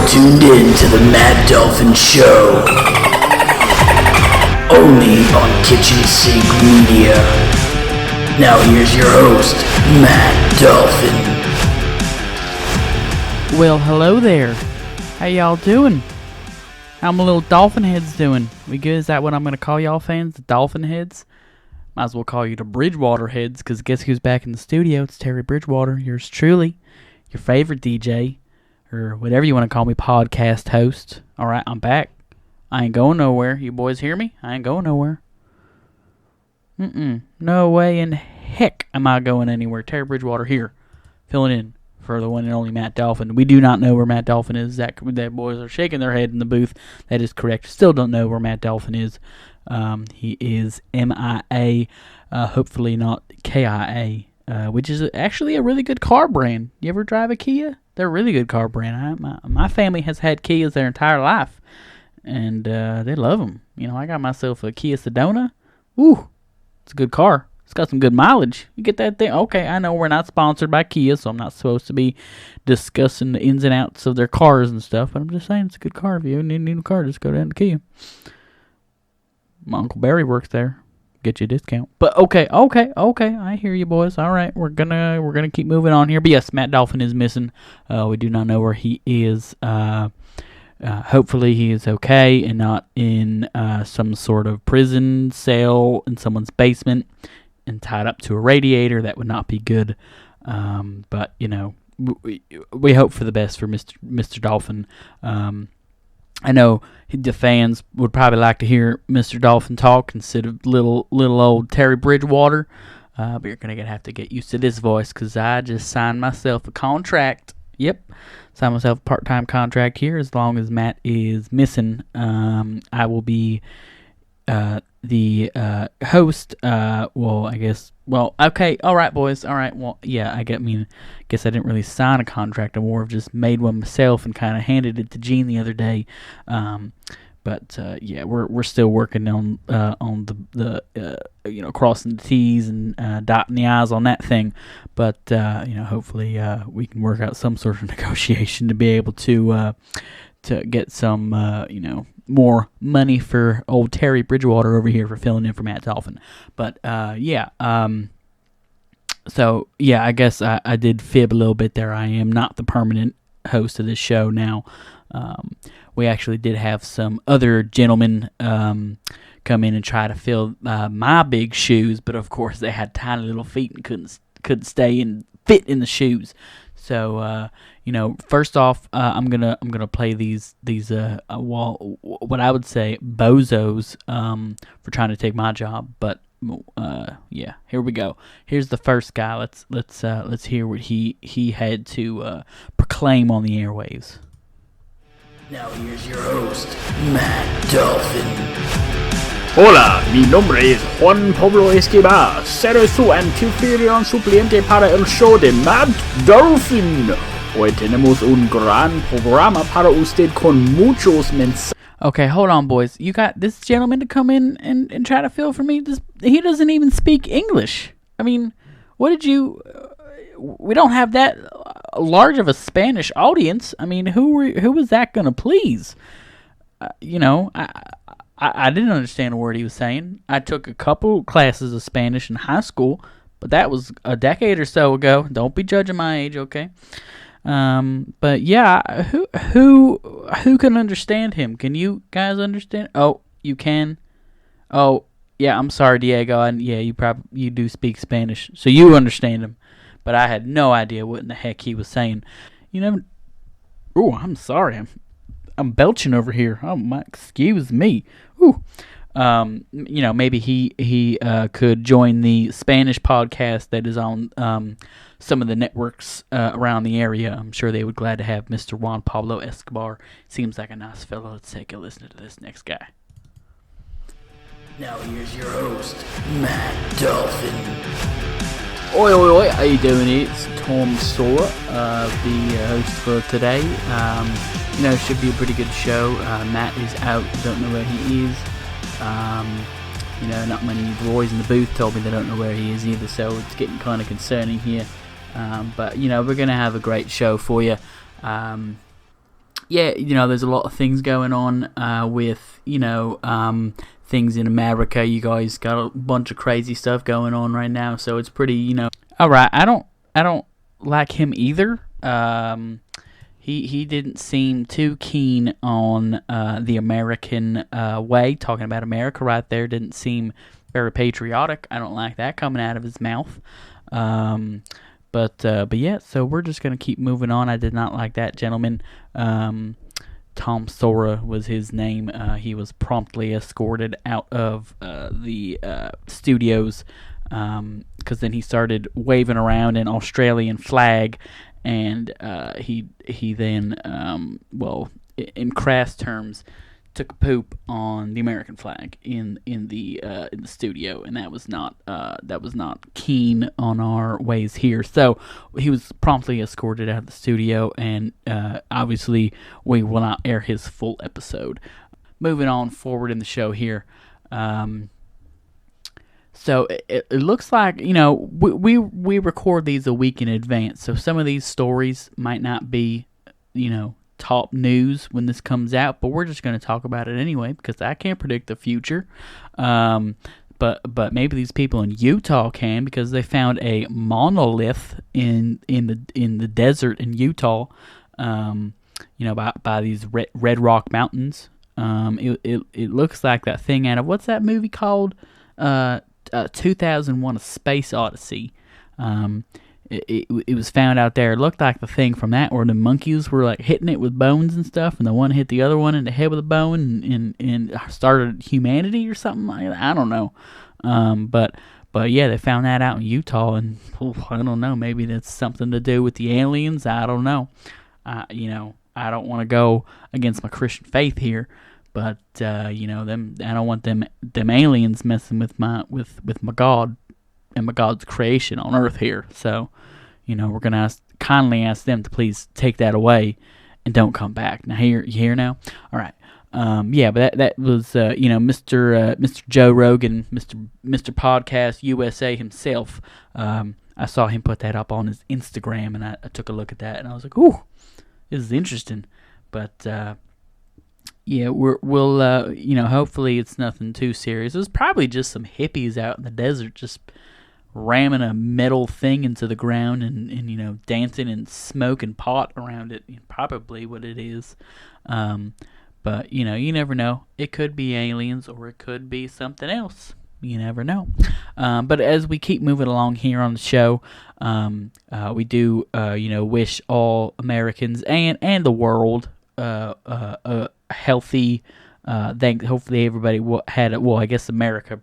tuned in to the Matt Dolphin Show. Only on Kitchen Sink Media. Now here's your host, Matt Dolphin. Well, hello there. How y'all doing? How my little dolphin heads doing? We good? Is that what I'm going to call y'all fans? The dolphin heads? Might as well call you the Bridgewater heads, because guess who's back in the studio? It's Terry Bridgewater, yours truly, your favorite DJ, or whatever you want to call me, podcast host. Alright, I'm back. I ain't going nowhere. You boys hear me? I ain't going nowhere. No way in heck am I going anywhere. Terry Bridgewater here, filling in for the one and only Matt Dolphin. We do not know where Matt Dolphin is. That boys are shaking their head in the booth. That is correct. Still don't know where Matt Dolphin is. He is MIA, hopefully not KIA, which is actually a really good car brand. You ever drive a Kia? They're a really good car brand. My family has had Kias their entire life, and they love them. You know, I got myself a Kia Sedona. Ooh, it's a good car. It's got some good mileage. You get that thing? Okay, I know we're not sponsored by Kia, so I'm not supposed to be discussing the ins and outs of their cars and stuff, but I'm just saying it's a good car. If you need a new car, just go down to Kia. My Uncle Barry works there. Get you a discount. But okay. I hear you, boys. All right, we're gonna keep moving on here. But yes, Matt Dolphin is missing. We do not know where he is. Hopefully he is okay and not in some sort of prison cell in someone's basement and tied up to a radiator. That would not be good. But you know, we hope for the best for Mr. Dolphin. I know the fans would probably like to hear Mr. Dolphin talk instead of little old Terry Bridgewater. But you're going to have to get used to this voice, because I just signed myself a contract. Yep, signed myself a part-time contract here. As long as Matt is missing, I will be the host. Okay, all right, boys. All right, well, yeah, I guess I didn't really sign a contract. I more of just made one myself and kind of handed it to Gene the other day. But yeah, we're still working on the crossing the T's and dotting the I's on that thing. But hopefully we can work out some sort of negotiation to be able to get some more money for old Terry Bridgewater over here for filling in for Matt Dolphin. But so yeah, I guess I did fib a little bit there. I am not the permanent host of this show now. We actually did have some other gentlemen come in and try to fill my big shoes, but of course they had tiny little feet and couldn't stay and fit in the shoes. So first off, I'm gonna play these what I would say bozos for trying to take my job. But yeah, here we go. Here's the first guy. Let's hear what he had to proclaim on the airwaves. Now here's your host, Matt Dolphin. Hola, mi nombre es Juan Pablo Escobar. Seré su anfitrión suplente para el show de Matt Dolphin. Hoy tenemos un gran programa para usted con muchos mensajes. Okay, hold on, boys. You got this gentleman to come in and try to fill for me? He doesn't even speak English. I mean, what did you... we don't have that large of a Spanish audience. I mean, who was that going to please? I didn't understand a word he was saying. I took a couple classes of Spanish in high school, but that was a decade or so ago. Don't be judging my age, okay? But yeah, who can understand him? Can you guys understand? Oh, you can. Oh, yeah. I'm sorry, Diego. You do speak Spanish, so you understand him. But I had no idea what in the heck he was saying. Oh, I'm sorry. I'm belching over here. Oh my, excuse me. Ooh. Maybe he could join the Spanish podcast that is on some of the networks around the area. I'm sure they would glad to have Mr. Juan Pablo Escobar. Seems like a nice fellow. Let's take a listen to this next guy. Now here's your host, Matt Dolphin. Oi, how you doing? It's Tom Sora, the host for today. Should be a pretty good show. Matt is out, don't know where he is. Not many boys in the booth told me they don't know where he is either, so it's getting kind of concerning here. But we're going to have a great show for you. yeah, there's a lot of things going on with, things in America. You guys got a bunch of crazy stuff going on right now, so it's pretty, All right, I don't like him either. He didn't seem too keen on the American way, talking about America right there. Didn't seem very patriotic. I don't like that coming out of his mouth. But yeah, so we're just going to keep moving on. I did not like that gentleman. Tom Sora was his name. He was promptly escorted out of the studios because then he started waving around an Australian flag, and he then, in crass terms, took a poop on the American flag in the studio, and that was not keen on our ways here. So he was promptly escorted out of the studio, and obviously we will not air his full episode. Moving on forward in the show here. So it looks like, we record these a week in advance, so some of these stories might not be, top news when this comes out, but we're just going to talk about it anyway because I can't predict the future. But maybe these people in Utah can, because they found a monolith in the desert in Utah. By these Red Rock Mountains. It looks like that thing out of, what's that movie called? 2001: A Space Odyssey. It was found out there. It looked like the thing from that, where the monkeys were like hitting it with bones and stuff, and the one hit the other one in the head with a bone and started humanity or something like that. I don't know. But yeah, they found that out in Utah, and I don't know. Maybe that's something to do with the aliens. I don't know. I don't want to go against my Christian faith here, but I don't want them aliens messing with my God and my God's creation on Earth here. So, we're gonna kindly ask them to please take that away and don't come back. Now, you hear now? All right. But that was Mr. Joe Rogan, Mr. Podcast USA himself. I saw him put that up on his Instagram, and I took a look at that, and I was like, ooh, this is interesting. But we'll hopefully it's nothing too serious. It was probably just some hippies out in the desert just ramming a metal thing into the ground and dancing and smoking pot around it. Probably what it is. But you never know. It could be aliens, or it could be something else. You never know. But as we keep moving along here on the show, we do wish all Americans and the world a healthy. Hopefully everybody had it. Well, I guess America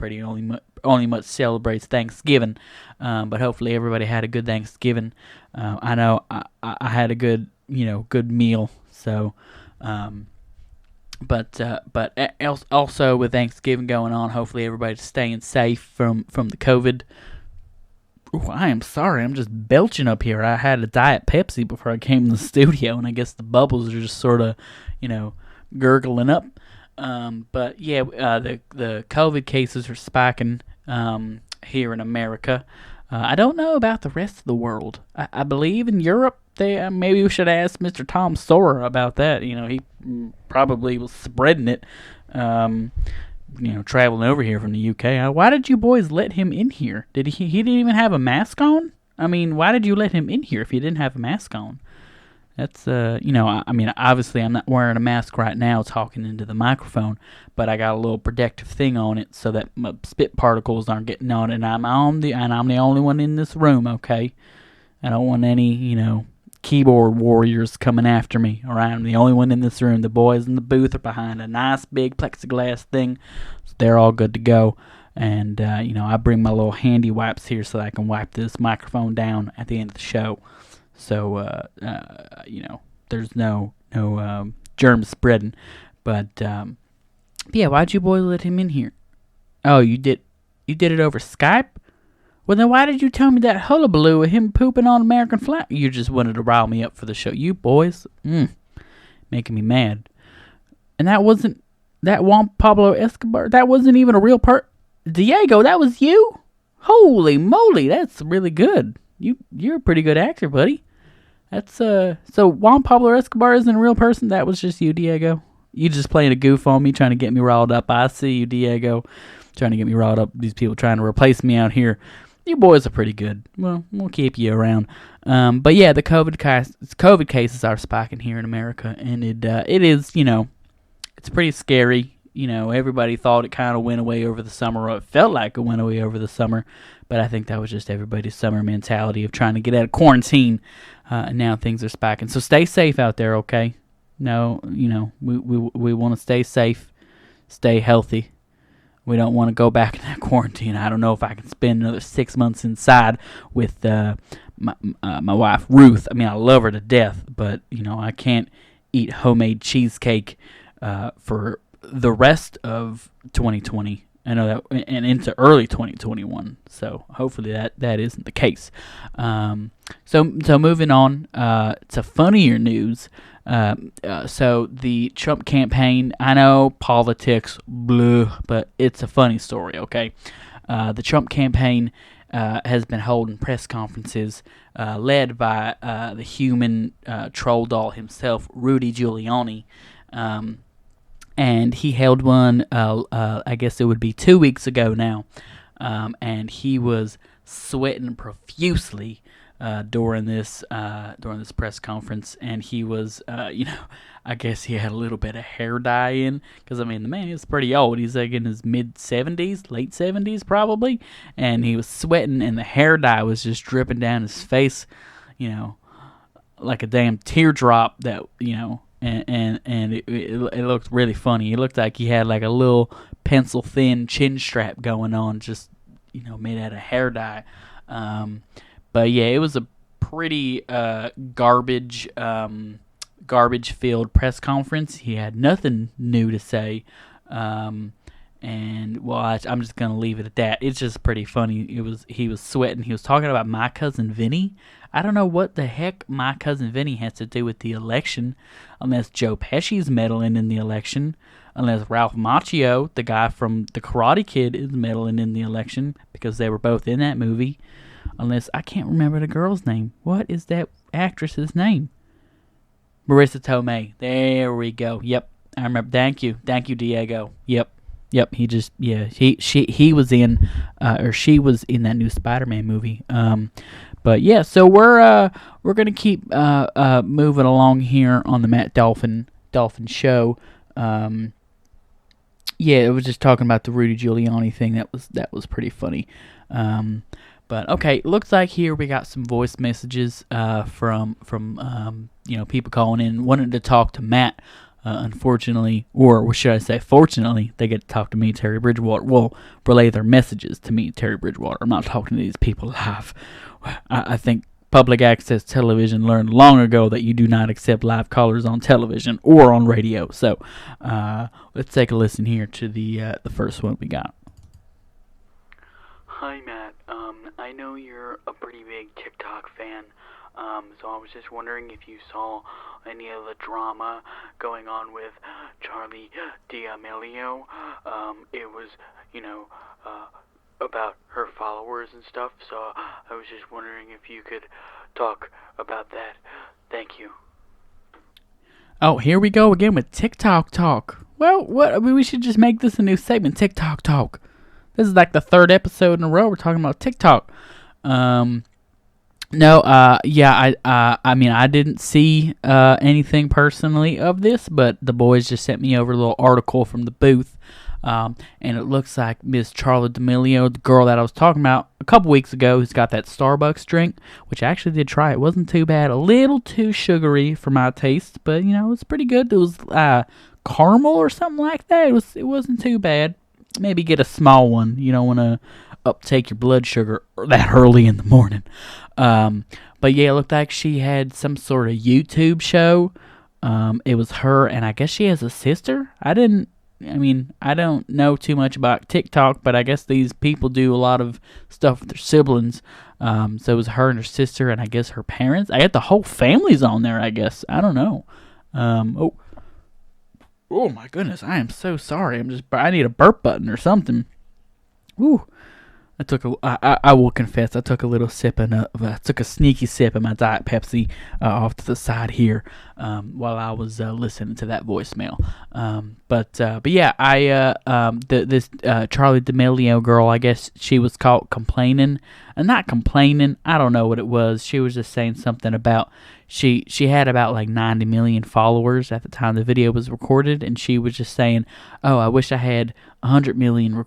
only much celebrates Thanksgiving, but hopefully everybody had a good Thanksgiving. I know I had a good meal. So, but also with Thanksgiving going on, hopefully everybody's staying safe from the COVID. Ooh, I am sorry, I'm just belching up here. I had a Diet Pepsi before I came to the studio, and I guess the bubbles are just sort of gurgling up. But yeah, the COVID cases are spiking here in America. I don't know about the rest of the world. I believe in Europe, maybe we should ask Mr. Tom Sora about that. He probably was spreading it, traveling over here from the UK. Why did you boys let him in here? He didn't even have a mask on? I mean, why did you let him in here if he didn't have a mask on? That's, obviously I'm not wearing a mask right now talking into the microphone, but I got a little protective thing on it so that my spit particles aren't getting on it, and I'm the only one in this room, okay? I don't want any, keyboard warriors coming after me, alright? I'm the only one in this room. The boys in the booth are behind a nice big plexiglass thing, so they're all good to go. And, I bring my little handy wipes here so that I can wipe this microphone down at the end of the show. So, there's no germ spreading. But, yeah, why'd you boys let him in here? Oh, you did it over Skype? Well, then why did you tell me that hullabaloo of him pooping on American flag? You just wanted to rile me up for the show. You boys, making me mad. And that Juan Pablo Escobar, that wasn't even a real Diego, that was you? Holy moly, that's really good. You're a pretty good actor, buddy. That's so Juan Pablo Escobar isn't a real person. That was just you, Diego. You just playing a goof on me, trying to get me riled up. I see you, Diego, trying to get me riled up. These people trying to replace me out here. You boys are pretty good. Well, we'll keep you around. But yeah, the COVID cases are spiking here in America, and it is, it's pretty scary. Everybody thought it kind of went away over the summer, or it felt like it went away over the summer. But I think that was just everybody's summer mentality of trying to get out of quarantine. And now things are spiking. So stay safe out there, okay? No, we want to stay safe, stay healthy. We don't want to go back in that quarantine. I don't know if I can spend another 6 months inside with my wife, Ruth. I mean, I love her to death, but, I can't eat homemade cheesecake for the rest of 2020. I know that, and into early 2021. So hopefully that isn't the case. So moving on to funnier news. So the Trump campaign, I know politics, blah, but it's a funny story, okay? The Trump campaign has been holding press conferences led by the human troll doll himself, Rudy Giuliani. And he held one, I guess it would be 2 weeks ago now, and he was sweating profusely during this press conference, and he was, I guess he had a little bit of hair dye in, because the man is pretty old. He's like in his mid-70s, late 70s probably, and he was sweating, and the hair dye was just dripping down his face, like a damn teardrop that, And it looked really funny. It looked like he had like a little pencil thin chin strap going on, just made out of hair dye. But yeah, it was a pretty garbage filled press conference. He had nothing new to say, and well, I'm just gonna leave it at that. It's just pretty funny. He was sweating. He was talking about My Cousin Vinny. I don't know what the heck My Cousin Vinny has to do with the election, unless Joe Pesci's meddling in the election, unless Ralph Macchio, the guy from The Karate Kid, is meddling in the election, because they were both in that movie, unless, I can't remember the girl's name. What is that actress's name? Marissa Tomei. There we go. Yep, I remember. Thank you, Diego. Yep. He was in, or she was in that new Spider-Man movie. But yeah, so we're gonna keep moving along here on the Matt Dolphin show. Yeah, it was just talking about the Rudy Giuliani thing. That was pretty funny. But okay, looks like here we got some voice messages from people calling in wanting to talk to Matt. Unfortunately, or should I say fortunately, they get to talk to me, Terry Bridgewater. Well, relay their messages to me, Terry Bridgewater. I'm not talking to these people live. I think public access television learned long ago that you do not accept live callers on television or on radio. So let's take a listen here to the first one we got. Hi, Matt. I know you're a pretty big TikTok fan. So I was just wondering if you saw any of the drama going on with Charli Diamelio. It was, about her followers and stuff. So I was just wondering if you could talk about that. Thank you. Oh, here we go again with TikTok talk. Well, we should just make this a new segment, TikTok talk. This is like the third episode in a row we're talking about TikTok. I didn't see anything personally of this, but the boys just sent me over a little article from the booth, and it looks like Miss Charli Diamelio, the girl that I was talking about a couple weeks ago, who's got that Starbucks drink, which I actually did try. It wasn't too bad, a little too sugary for my taste, but it's pretty good. It was caramel or something like that. It wasn't too bad. Maybe get a small one. You don't want to uptake your blood sugar that early in the morning. But yeah, it looked like she had some sort of YouTube show. It was her, and I guess she has a sister. I don't know too much about TikTok, but I guess these people do a lot of stuff with their siblings. So it was her and her sister, and I guess her parents. I got the whole family's on there, I guess. I don't know. Oh my goodness, I am so sorry. I need a burp button or something. Ooh. I will confess, I took a little sip took a sneaky sip of my Diet Pepsi off to the side here while I was listening to that voicemail. But yeah, this Charli Diamelio girl, I guess she was caught complaining, not complaining. I don't know what it was. She was just saying something about she had about like 90 million followers at the time the video was recorded, and she was just saying, "Oh, I wish I had 100 million or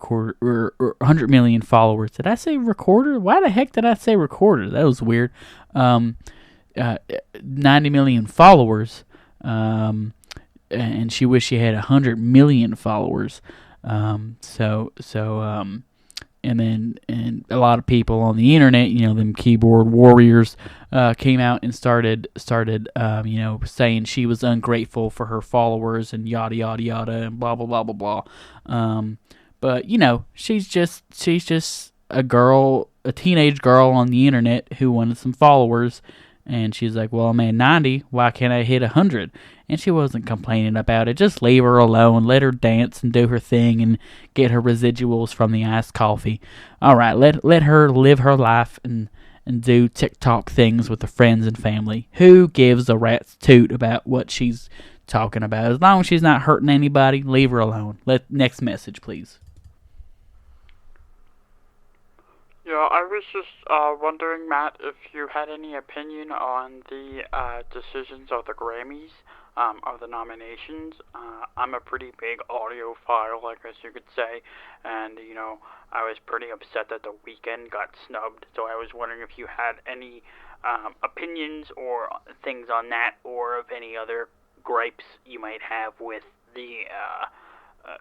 100 million followers." Did I say recorder? Why the heck did I say recorder? That was weird. 90 million followers, and she wished she had 100 million followers. And a lot of people on the internet, them keyboard warriors, came out and started, saying she was ungrateful for her followers and yada yada yada and blah blah blah blah blah. But she's just a girl, a teenage girl on the internet who wanted some followers, and she's like, "Well, I'm at 90. Why can't I hit 100?" And she wasn't complaining about it. Just leave her alone. Let her dance and do her thing and get her residuals from the iced coffee. All right, let her live her life and do TikTok things with her friends and family. Who gives a rat's toot about what she's talking about? As long as she's not hurting anybody, leave her alone. Next message, please. Yeah, I was just wondering, Matt, if you had any opinion on the decisions of the Grammys, of the nominations. I'm a pretty big audiophile, I guess you could say, and, I was pretty upset that The Weeknd got snubbed, so I was wondering if you had any opinions or things on that, or of any other gripes you might have with the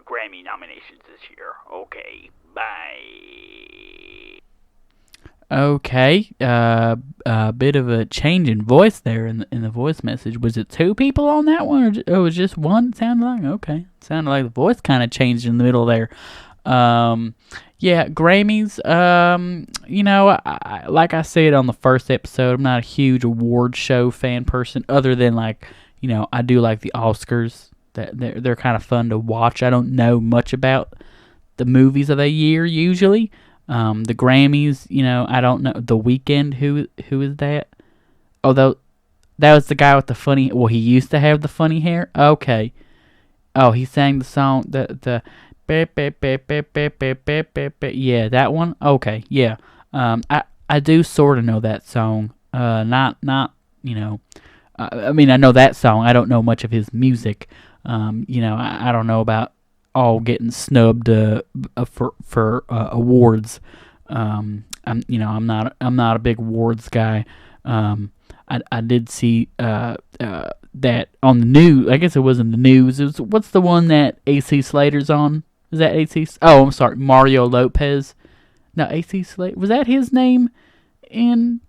Grammy nominations this year. Okay, bye. Okay, a bit of a change in voice there in the voice message. Was it two people on that one, or was just one? It sounded like, okay. It sounded like the voice kind of changed in the middle there. Yeah, Grammys, like I said on the first episode, I'm not a huge award show fan person, other than I do like the Oscars. That they're kind of fun to watch. I don't know much about the movies of the year usually. The Grammys, I don't know. The Weeknd, who is that? Oh, that was the guy with the funny. Well, he used to have the funny hair. Okay. Oh, he sang the song. Yeah, that one. Okay, yeah. I do sort of know that song. Not. I know that song. I don't know much of his music. I don't know about all getting snubbed for awards. I'm not a big awards guy. I did see that on the news. I guess it was in the news. What's the one that AC Slater's on? Is that AC? Oh, I'm sorry, Mario Lopez. No, AC Slater. Was that his name in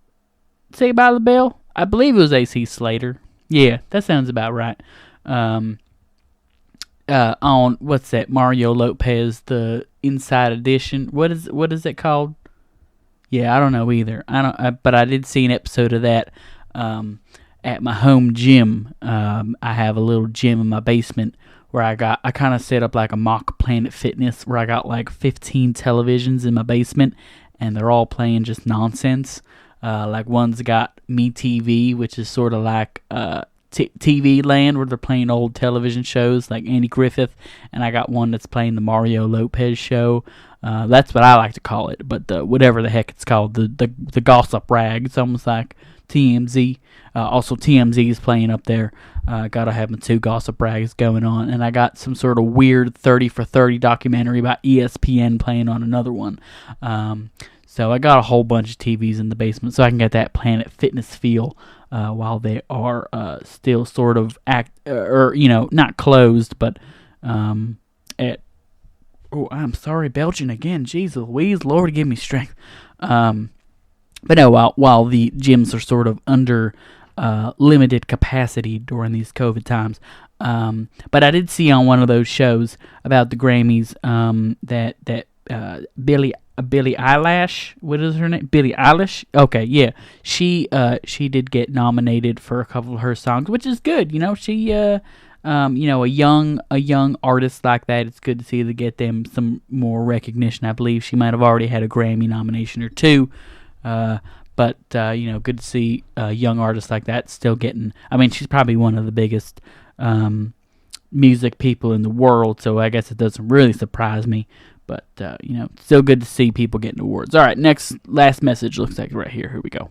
Saved by the Bell? I believe it was AC Slater. Yeah, that sounds about right. On what's that? Mario Lopez, the Inside Edition. What is it called? Yeah, I don't know either. But I did see an episode of that at my home gym. I have a little gym in my basement where I kind of set up like a mock Planet Fitness, where I got like 15 televisions in my basement, and they're all playing just nonsense. Like one's got Me TV, which is sort of like TV land, where they're playing old television shows like Andy Griffith, and I got one that's playing the Mario Lopez show. That's what I like to call it, but whatever the heck it's called, the gossip rag. It's almost like TMZ. Also, TMZ is playing up there. Gotta have my two gossip rags going on, and I got some sort of weird 30 for 30 documentary about ESPN playing on another one. So I got a whole bunch of TVs in the basement, so I can get that Planet Fitness feel while they are still sort of not closed, but at. Oh, I'm sorry, Belgian again. Jeez Louise, Lord, give me strength. But no, while the gyms are sort of under limited capacity during these COVID times. But I did see on one of those shows about the Grammys that Billie Eilish, what is her name? Billie Eilish? Okay, yeah. She did get nominated for a couple of her songs, which is good. a young artist like that, it's good to see to get them some more recognition. I believe she might have already had a Grammy nomination or two, but good to see a young artist like that still getting. I mean, she's probably one of the biggest music people in the world, so I guess it doesn't really surprise me. But still good to see people getting awards. All right, last message looks like right here. Here we go.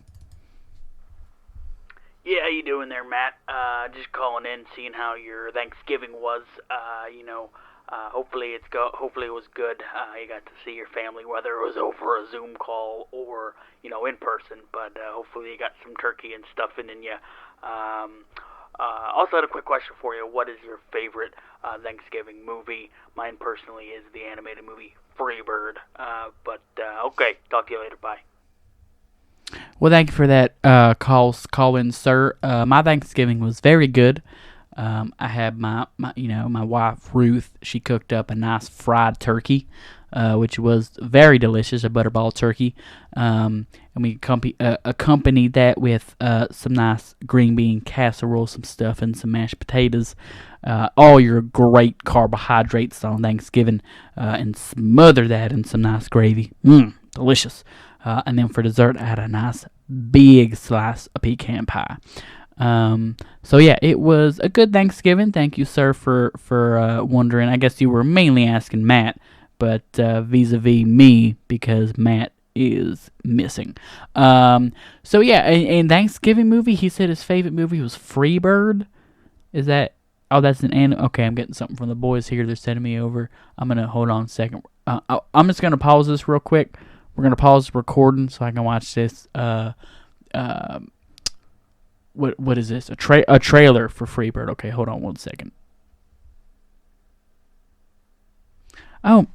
Yeah, how you doing there, Matt? Just calling in, seeing how your Thanksgiving was. Hopefully hopefully it was good. You got to see your family, whether it was over a Zoom call or in person. But hopefully you got some turkey and stuffing in you. Also had a quick question for you. What is your favorite Thanksgiving movie? Mine personally is the animated movie Freebird. Okay, talk to you later. Bye. Well, thank you for that call in, sir. My Thanksgiving was very good. I had my wife Ruth. She cooked up a nice fried turkey, which was very delicious, a butterball turkey. And we accompanied that with some nice green bean casserole, some stuff, and some mashed potatoes. All your great carbohydrates on Thanksgiving, and smother that in some nice gravy. Delicious. And then for dessert, I had a nice big slice of pecan pie. So yeah, it was a good Thanksgiving. Thank you, sir, for wondering. I guess you were mainly asking Matt, but vis-a-vis me, because Matt is missing. So yeah, in Thanksgiving movie, he said his favorite movie was Freebird. Is that? Oh, that's an anime. Okay, I'm getting something from the boys here. They're sending me over. I'm gonna hold on a second. I'm just gonna pause this real quick. We're gonna pause the recording so I can watch this. What is this? A trailer for Freebird. Okay, hold on one second. Oh,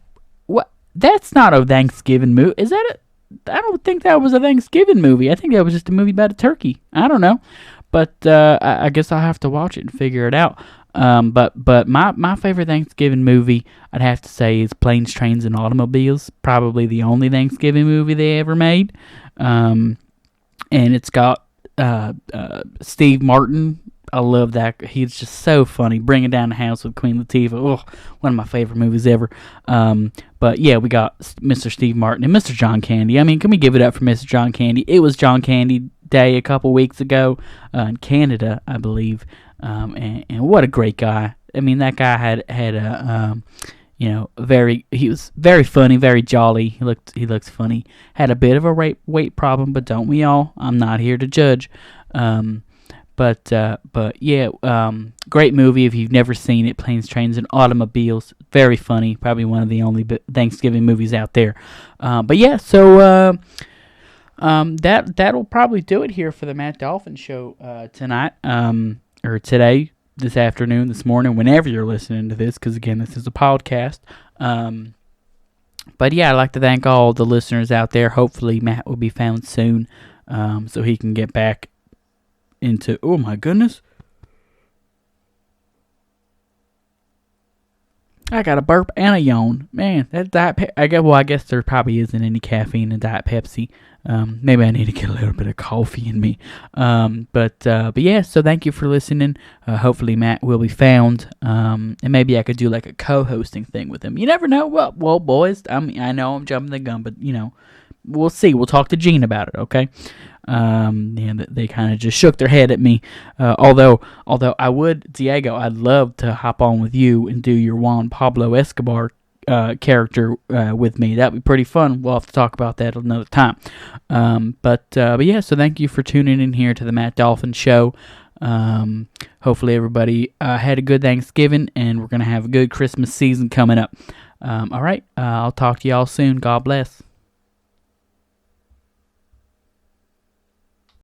what? That's not a Thanksgiving movie. Is that I don't think that was a Thanksgiving movie. I think that was just a movie about a turkey. I don't know, but I guess I'll have to watch it and figure it out. But my favorite Thanksgiving movie, I'd have to say, is Planes, Trains, and Automobiles. Probably the only Thanksgiving movie they ever made. And it's got Steve Martin. I love that. He's just so funny. Bringing Down the House with Queen Latifah. Oh, one of my favorite movies ever. But yeah, we got Mr. Steve Martin and Mr. John Candy. I mean, can we give it up for Mr. John Candy? It was John Candy Day a couple weeks ago in Canada, I believe. And what a great guy. I mean, that guy had a he was very funny, very jolly. He looks funny. Had a bit of a weight problem, but don't we all? I'm not here to judge. But yeah, great movie if you've never seen it. Planes, Trains, and Automobiles. Very funny. Probably one of the only Thanksgiving movies out there. But yeah, so that'll probably do it here for the Matt Dolphin Show tonight. Or today, this afternoon, this morning, whenever you're listening to this, because again, this is a podcast. But yeah, I'd like to thank all the listeners out there. Hopefully, Matt will be found soon, so he can get back into. Oh my goodness! I got a burp and a yawn. Man, that Diet I guess there probably isn't any caffeine in Diet Pepsi. Maybe I need to get a little bit of coffee in me. But yeah, so thank you for listening. Hopefully Matt will be found. And maybe I could do like a co-hosting thing with him. You never know. Well, boys, I know I'm jumping the gun, but we'll see. We'll talk to Gene about it, okay? They kind of just shook their head at me. Although I would, Diego, I'd love to hop on with you and do your Juan Pablo Escobar character with me. That'd be pretty fun. We'll have to talk about that another time. But yeah, so thank you for tuning in here to the Matt Dolphin Show. Hopefully everybody had a good Thanksgiving, and we're going to have a good Christmas season coming up. All right, I'll talk to y'all soon. God bless.